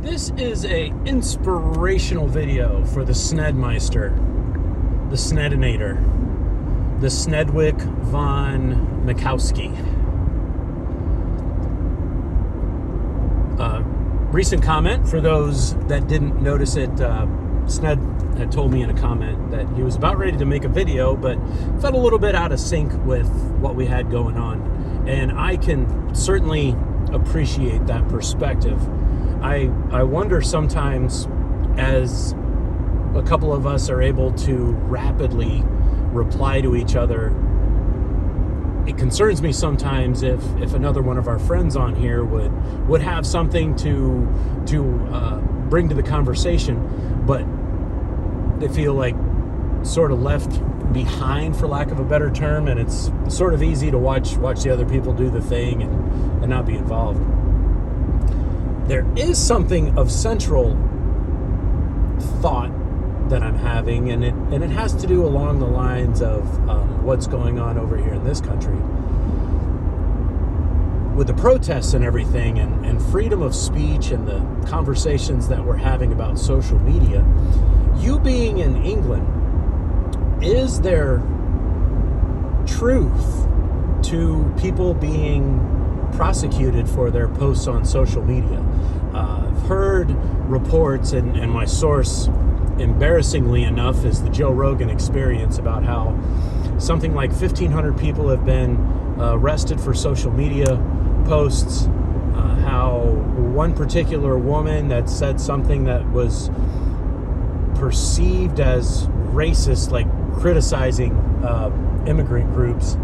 This is a inspirational video for the Snedmeister, the Snedinator, the Snedwick von Mikowski. Recent comment, for those that didn't notice it, Sned had told me in a comment that he was about ready to make a video, but felt a little bit out of sync with what we had going on. And I can certainly appreciate that perspective. I wonder sometimes, as a couple of us are able to rapidly reply to each other, it concerns me sometimes if another one of our friends on here would have something to bring to the conversation, but they feel like sort of left behind, for lack of a better term, and it's sort of easy to watch the other people do the thing and not be involved. There is something of central thought that I'm having, and it has to do along the lines of what's going on over here in this country with the protests and everything, and freedom of speech and the conversations that we're having about social media. You being in England, is there truth to people being prosecuted for their posts on social media? I've heard reports, and my source, embarrassingly enough, is the Joe Rogan Experience, about how something like 1,500 people have been arrested for social media posts, how one particular woman that said something that was perceived as racist, like criticizing immigrant groups,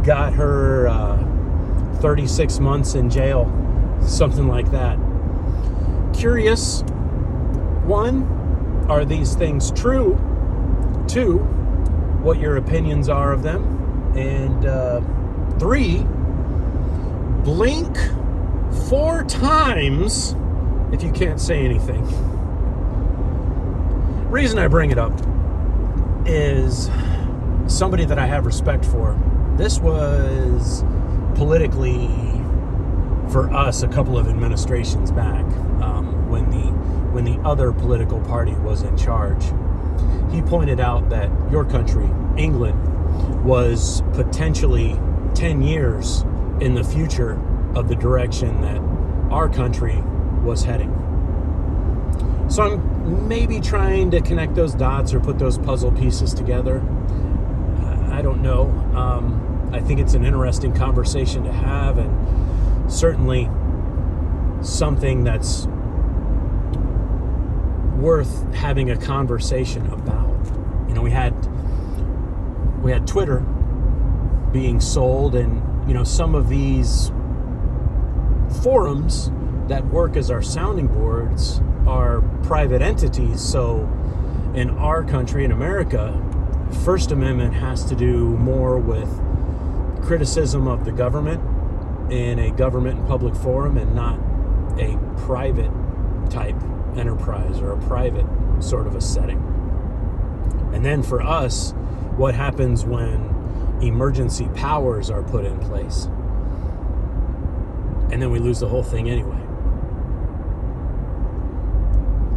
got her 36 months in jail, something like that. Curious, one, are these things true? Two, what your opinions are of them? And three, blink 4 times if you can't say anything. Reason I bring it up is somebody that I have respect for. This was politically, for us, a couple of administrations back, when the other political party was in charge. He pointed out that your country, England, was potentially 10 years in the future of the direction that our country was heading. So I'm maybe trying to connect those dots or put those puzzle pieces together. I don't know. I think it's an interesting conversation to have, and certainly something that's worth having a conversation about. You know, we had Twitter being sold, and you know, some of these forums that work as our sounding boards are private entities. So in our country, in America, First Amendment has to do more with criticism of the government in a government and public forum, and not a private type enterprise or a private sort of a setting. And then for us, what happens when emergency powers are put in place? And then we lose the whole thing anyway.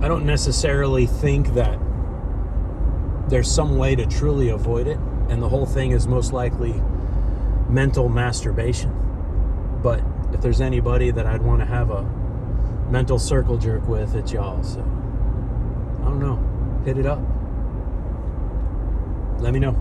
I don't necessarily think that there's some way to truly avoid it, and the whole thing is most likely mental masturbation. But if there's anybody that I'd want to have a mental circle jerk with, it's y'all. So I don't know. Hit it up. Let me know.